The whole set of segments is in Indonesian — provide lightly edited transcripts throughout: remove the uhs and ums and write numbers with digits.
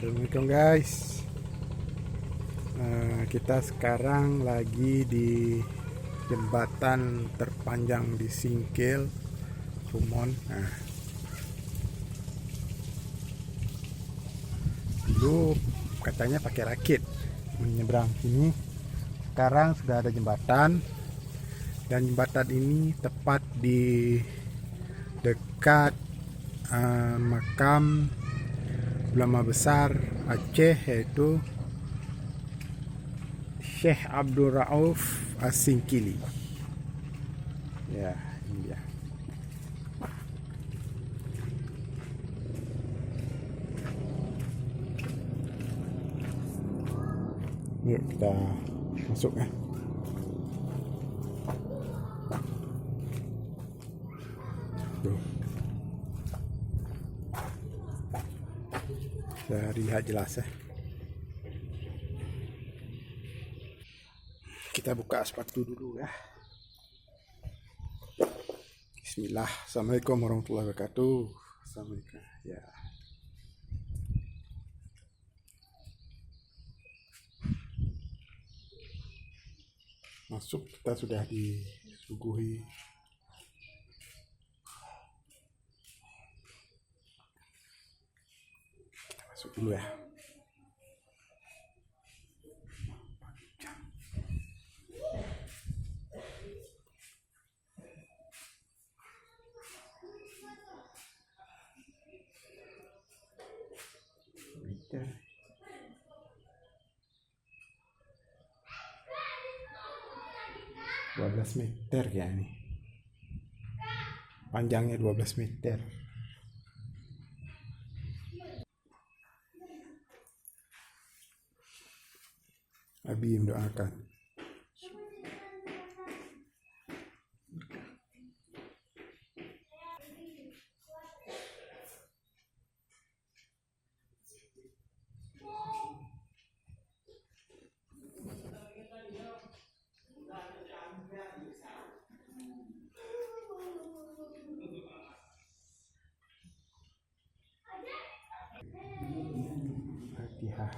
Assalamualaikum guys. Kita sekarang lagi di jembatan terpanjang di Singkil, Kumon. Dulu katanya pakai rakit menyeberang sini. Sekarang sudah ada jembatan, dan jembatan ini tepat di dekat makam ulama besar Aceh, yaitu Syekh Abdul Rauf As-Singkili. Ya, ini dia. Yuk kita masuk ya. Tuh. Bisa lihat jelas ya. Kita buka sepatu dulu ya. Bismillah. Assalamualaikum warahmatullahi wabarakatuh. Assalamualaikum. Ya. Masuk, kita sudah disuguhi masuk dulu ya. Meter. Meter ya ini. Panjangnya 12 meter. Abi mendoakan. Fatihah.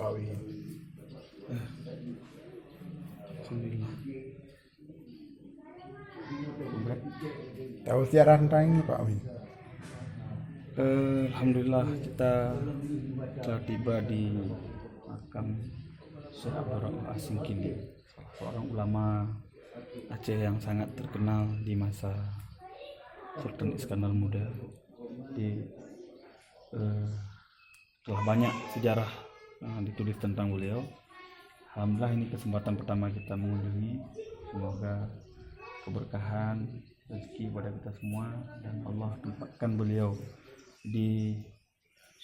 Pak Win. Alhamdulillah. Tahu siaran tentang ini Pak Win? Alhamdulillah, kita telah tiba di makam Syekh Abdul Rauf As-Singkili, seorang ulama Aceh yang sangat terkenal di masa Sultan Iskandar Muda. Telah banyak sejarah ditulis tentang beliau. Alhamdulillah, ini kesempatan pertama kita mengunjungi. Semoga keberkahan rezeki pada kita semua, dan Allah tempatkan beliau di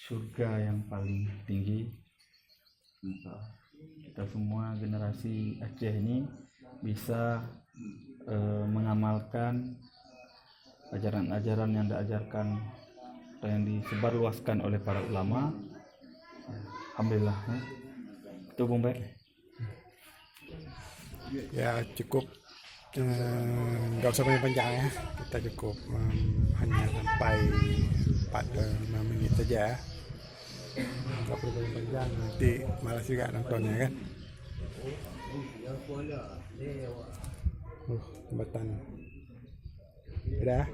surga yang paling tinggi. Kita semua generasi Aceh ini bisa mengamalkan ajaran-ajaran yang diajarkan dan yang disebarluaskan oleh para ulama. Alhamdulillah. Itu Bung Bek. Ya cukup, nggak usah panjang ya, kita cukup hanya sampai 4-5 menit saja ya. Nggak perlu panjang, nanti malas juga nontonnya kan. Jembatan udah.